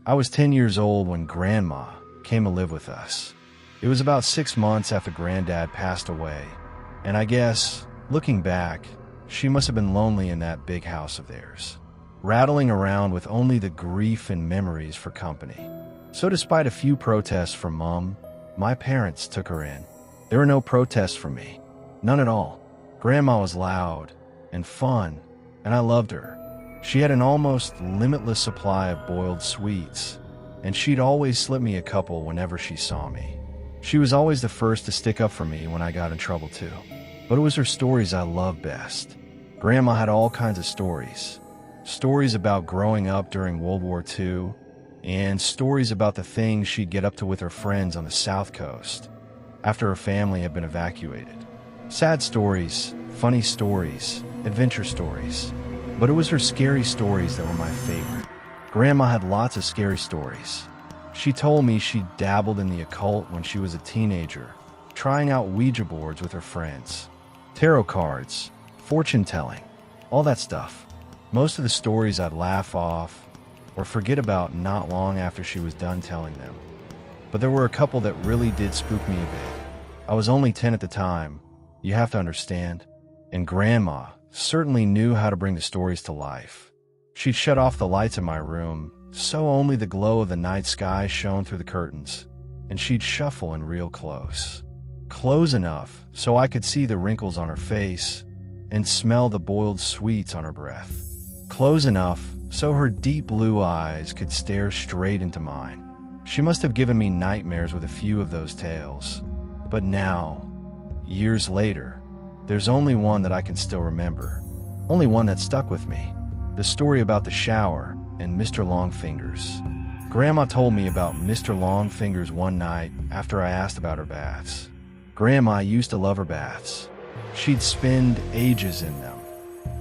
I was 10 years old when Grandma came to live with us. It was about 6 months after Granddad passed away, and I guess, looking back, she must have been lonely in that big house of theirs, rattling around with only the grief and memories for company. So despite a few protests from Mom, my parents took her in. There were no protests from me. None at all. Grandma was loud and fun, and I loved her. She had an almost limitless supply of boiled sweets, and she'd always slip me a couple whenever she saw me. She was always the first to stick up for me when I got in trouble too. But it was her stories I loved best. Grandma had all kinds of stories. Stories about growing up during World War II, and stories about the things she'd get up to with her friends on the South Coast after her family had been evacuated. Sad stories, funny stories, adventure stories. But it was her scary stories that were my favorite. Grandma had lots of scary stories. She told me she dabbled in the occult when she was a teenager, trying out Ouija boards with her friends, tarot cards, fortune-telling, all that stuff. Most of the stories I'd laugh off or forget about not long after she was done telling them. But there were a couple that really did spook me a bit. I was only 10 at the time, you have to understand, and Grandma certainly knew how to bring the stories to life. She'd shut off the lights in my room, so only the glow of the night sky shone through the curtains, and she'd shuffle in real close. Close enough so I could see the wrinkles on her face and smell the boiled sweets on her breath. Close enough so her deep blue eyes could stare straight into mine. She must have given me nightmares with a few of those tales. But now, years later, there's only one that I can still remember. Only one that stuck with me. The story about the shower and Mr. Longfingers. Grandma told me about Mr. Longfingers one night after I asked about her baths. Grandma used to love her baths. She'd spend ages in them,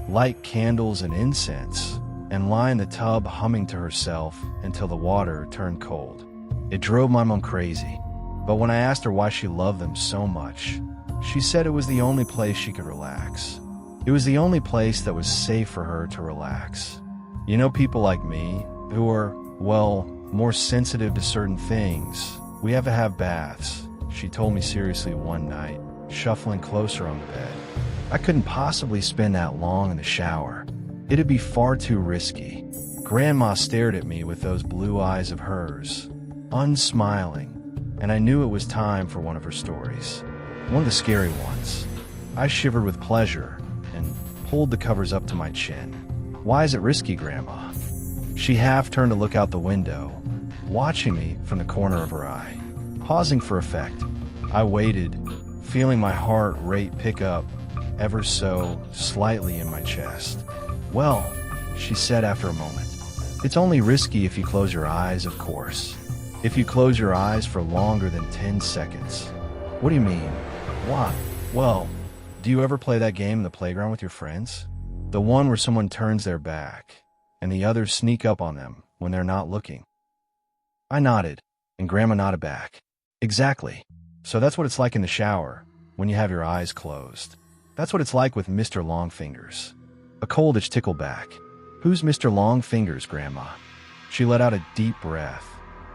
light candles and incense, and lie in the tub humming to herself until the water turned cold. It drove my mom crazy, but when I asked her why she loved them so much, she said it was the only place she could relax. It was the only place that was safe for her to relax. You know, people like me, who are, well, more sensitive to certain things, we have to have baths, she told me seriously one night, shuffling closer on the bed. I couldn't possibly spend that long in the shower. It'd be far too risky. Grandma stared at me with those blue eyes of hers, unsmiling, and I knew it was time for one of her stories. One of the scary ones. I shivered with pleasure and pulled the covers up to my chin. Why is it risky, Grandma? She half turned to look out the window, watching me from the corner of her eye. Pausing for effect, I waited, feeling my heart rate pick up ever so slightly in my chest. Well, she said after a moment, it's only risky if you close your eyes, of course. If you close your eyes for longer than 10 seconds. What do you mean? Why? Well, do you ever play that game in the playground with your friends? The one where someone turns their back, and the others sneak up on them when they're not looking. I nodded, and Grandma nodded back. Exactly. So that's what it's like in the shower, when you have your eyes closed. That's what it's like with Mr. Longfingers. A coldish tickle back. Who's Mr. Longfingers, Grandma? She let out a deep breath,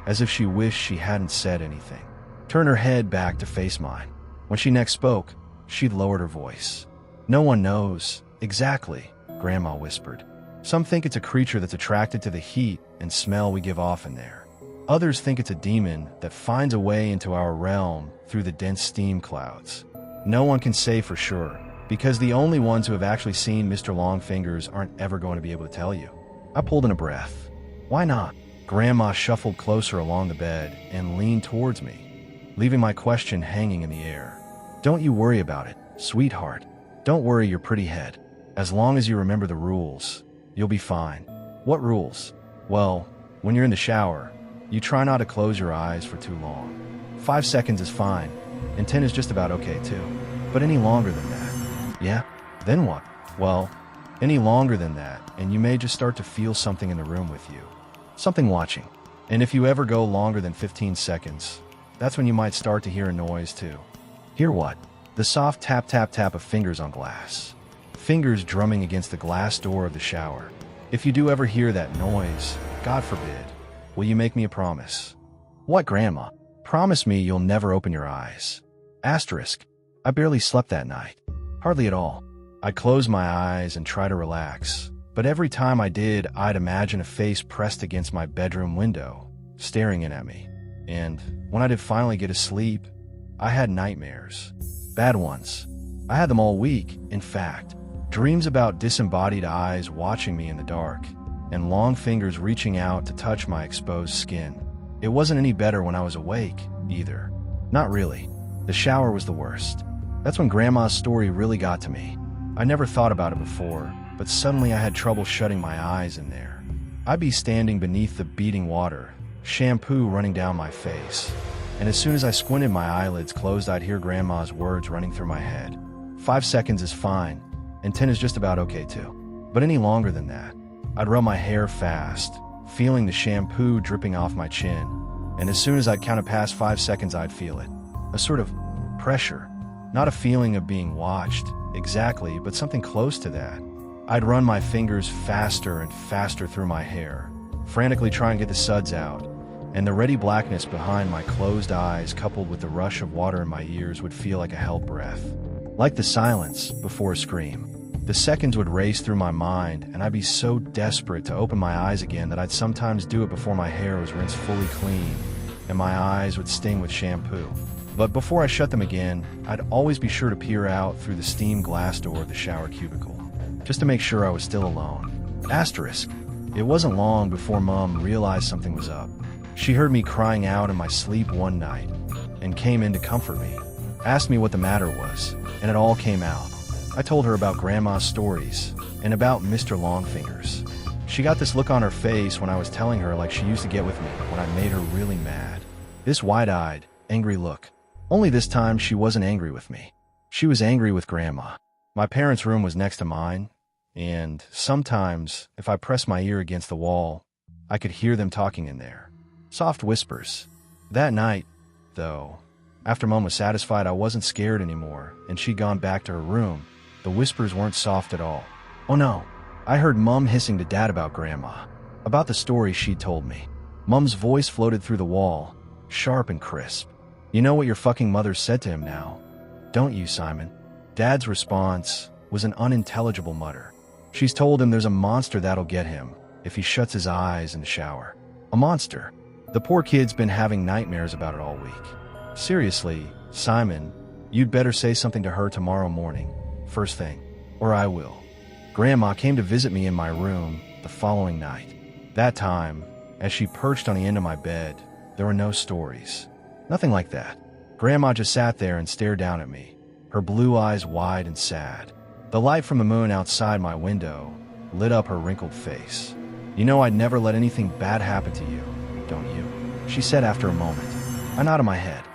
as if she wished she hadn't said anything. Turned her head back to face mine. When she next spoke, she'd lowered her voice. No one knows. Exactly, Grandma whispered. Some think it's a creature that's attracted to the heat and smell we give off in there. Others think it's a demon that finds a way into our realm through the dense steam clouds. No one can say for sure, because the only ones who have actually seen Mr. Longfingers aren't ever going to be able to tell you. I pulled in a breath. Why not? Grandma shuffled closer along the bed and leaned towards me, leaving my question hanging in the air. Don't you worry about it, sweetheart. Don't worry your pretty head. As long as you remember the rules, you'll be fine. What rules? Well, when you're in the shower, you try not to close your eyes for too long. 5 seconds is fine, and 10 is just about okay too. But any longer than that, yeah? Then what? Well, any longer than that, and you may just start to feel something in the room with you. Something watching. And if you ever go longer than 15 seconds, that's when you might start to hear a noise too. Hear what? The soft tap tap tap of fingers on glass. Fingers drumming against the glass door of the shower. If you do ever hear that noise, God forbid, Will you make me a promise? What, Grandma? Promise me you'll never open your eyes. Asterisk. I barely slept that night. Hardly at all. I'd close my eyes and try to relax, but every time I did, I'd imagine a face pressed against my bedroom window, staring in at me. And when I did finally get to sleep, I had nightmares. Bad ones. I had them all week, in fact. Dreams about disembodied eyes watching me in the dark, and long fingers reaching out to touch my exposed skin. It wasn't any better when I was awake, either. Not really. The shower was the worst. That's when Grandma's story really got to me. I never thought about it before, but suddenly I had trouble shutting my eyes in there. I'd be standing beneath the beating water, shampoo running down my face, and as soon as I squinted my eyelids closed, I'd hear Grandma's words running through my head. 5 seconds is fine, and 10 is just about okay too. But any longer than that, I'd rub my hair fast, feeling the shampoo dripping off my chin, and as soon as I'd counted past 5 seconds, I'd feel it. A sort of pressure. Not a feeling of being watched, exactly, but something close to that. I'd run my fingers faster and faster through my hair, frantically trying to get the suds out, and the ready blackness behind my closed eyes coupled with the rush of water in my ears would feel like a held breath. Like the silence before a scream. The seconds would race through my mind, and I'd be so desperate to open my eyes again that I'd sometimes do it before my hair was rinsed fully clean, and my eyes would sting with shampoo. But before I shut them again, I'd always be sure to peer out through the steamed glass door of the shower cubicle, just to make sure I was still alone. Asterisk. It wasn't long before Mom realized something was up. She heard me crying out in my sleep one night, and came in to comfort me, asked me what the matter was, and it all came out. I told her about Grandma's stories, and about Mr. Longfingers. She got this look on her face when I was telling her like she used to get with me when I made her really mad. This wide-eyed, angry look. Only this time she wasn't angry with me. She was angry with Grandma. My parents' room was next to mine, and sometimes, if I pressed my ear against the wall, I could hear them talking in there. Soft whispers. That night, though, after Mom was satisfied I wasn't scared anymore and she'd gone back to her room, the whispers weren't soft at all. Oh no, I heard Mom hissing to Dad about Grandma, about the story she'd told me. Mom's voice floated through the wall, sharp and crisp. You know what your fucking mother said to him now, don't you, Simon? Dad's response was an unintelligible mutter. She's told him there's a monster that'll get him if he shuts his eyes in the shower. A monster. The poor kid's been having nightmares about it all week. Seriously, Simon, you'd better say something to her tomorrow morning, first thing, or I will. Grandma came to visit me in my room the following night. That time, as she perched on the end of my bed, there were no stories. Nothing like that. Grandma just sat there and stared down at me, her blue eyes wide and sad. The light from the moon outside my window lit up her wrinkled face. You know I'd never let anything bad happen to you, don't you? She said after a moment. I nodded my head.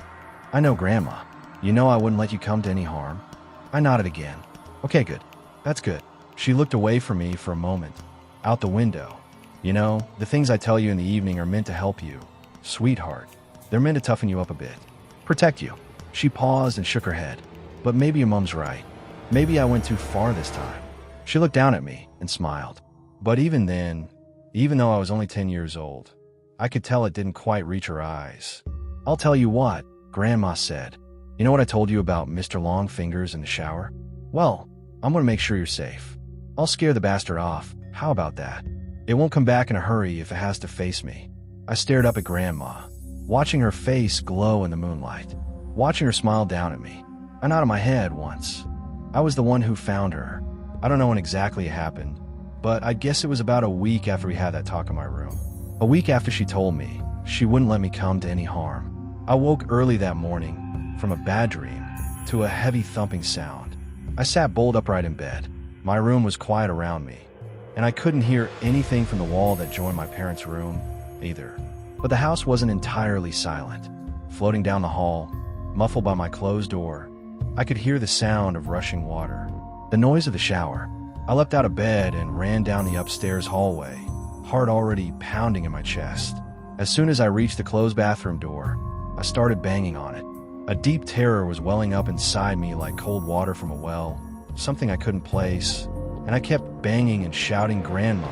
I know, Grandma. You know I wouldn't let you come to any harm. I nodded again. Okay, good. That's good. She looked away from me for a moment, out the window. You know, the things I tell you in the evening are meant to help you, sweetheart. They're meant to toughen you up a bit. Protect you. She paused and shook her head. But maybe your mom's right. Maybe I went too far this time. She looked down at me and smiled. But even then, even though I was only 10 years old, I could tell it didn't quite reach her eyes. I'll tell you what, Grandma said. You know what I told you about Mr. Longfingers in the shower? Well, I'm gonna make sure you're safe. I'll scare the bastard off. How about that? It won't come back in a hurry if it has to face me. I stared up at Grandma, watching her face glow in the moonlight, watching her smile down at me. I nodded my head once. I was the one who found her. I don't know when exactly it happened, but I guess it was about a week after we had that talk in my room. A week after she told me she wouldn't let me come to any harm. I woke early that morning from a bad dream to a heavy thumping sound. I sat bolt upright in bed. My room was quiet around me, and I couldn't hear anything from the wall that joined my parents' room either. But the house wasn't entirely silent. Floating down the hall, muffled by my closed door, I could hear the sound of rushing water, the noise of the shower. I leapt out of bed and ran down the upstairs hallway, heart already pounding in my chest. As soon as I reached the closed bathroom door, I started banging on it. A deep terror was welling up inside me like cold water from a well, something I couldn't place, and I kept banging and shouting Grandma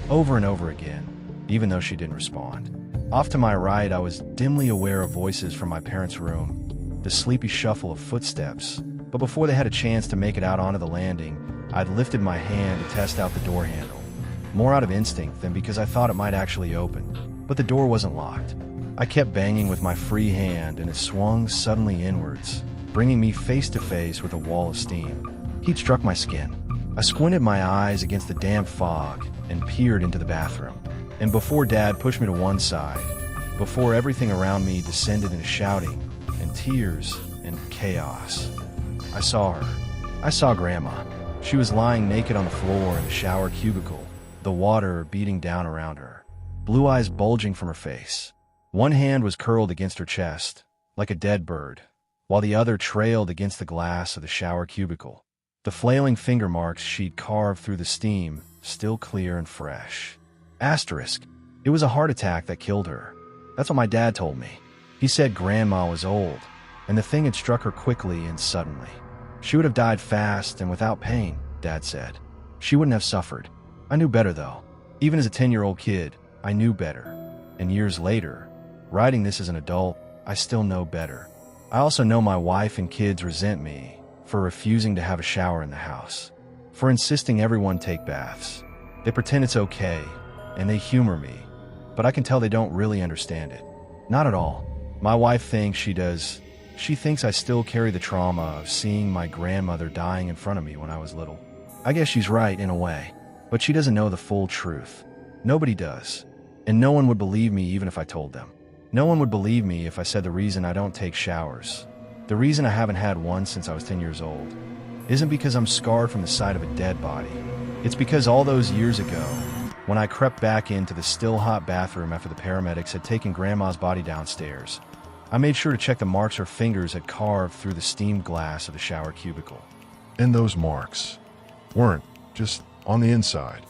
over and over again. even though she didn't respond. Off to my right, I was dimly aware of voices from my parents' room, the sleepy shuffle of footsteps, but before they had a chance to make it out onto the landing, I'd lifted my hand to test out the door handle, more out of instinct than because I thought it might actually open. But the door wasn't locked. I kept banging with my free hand, and it swung suddenly inwards, bringing me face to face with a wall of steam. Heat struck my skin. I squinted my eyes against the damp fog and peered into the bathroom. And before Dad pushed me to one side, before everything around me descended into shouting and tears and chaos, I saw her. I saw Grandma. She was lying naked on the floor in the shower cubicle, the water beating down around her, blue eyes bulging from her face. One hand was curled against her chest, like a dead bird, while the other trailed against the glass of the shower cubicle. The flailing finger marks she'd carved through the steam, still clear and fresh. Asterisk. It was a heart attack that killed her. That's what my dad told me. He said Grandma was old, and the thing had struck her quickly and suddenly. She would have died fast and without pain, Dad said. She wouldn't have suffered. I knew better, though. Even as a 10-year-old kid, I knew better. And years later, writing this as an adult, I still know better. I also know my wife and kids resent me for refusing to have a shower in the house, for insisting everyone take baths. They pretend it's okay, and they humor me, but I can tell they don't really understand it. Not at all. My wife thinks she does. She thinks I still carry the trauma of seeing my grandmother dying in front of me when I was little. I guess she's right in a way, but she doesn't know the full truth. Nobody does, and no one would believe me even if I told them. No one would believe me if I said the reason I don't take showers, the reason I haven't had one since I was 10 years old, isn't because I'm scarred from the sight of a dead body. It's because all those years ago, when I crept back into the still hot bathroom after the paramedics had taken Grandma's body downstairs, I made sure to check the marks her fingers had carved through the steamed glass of the shower cubicle. And those marks weren't just on the inside.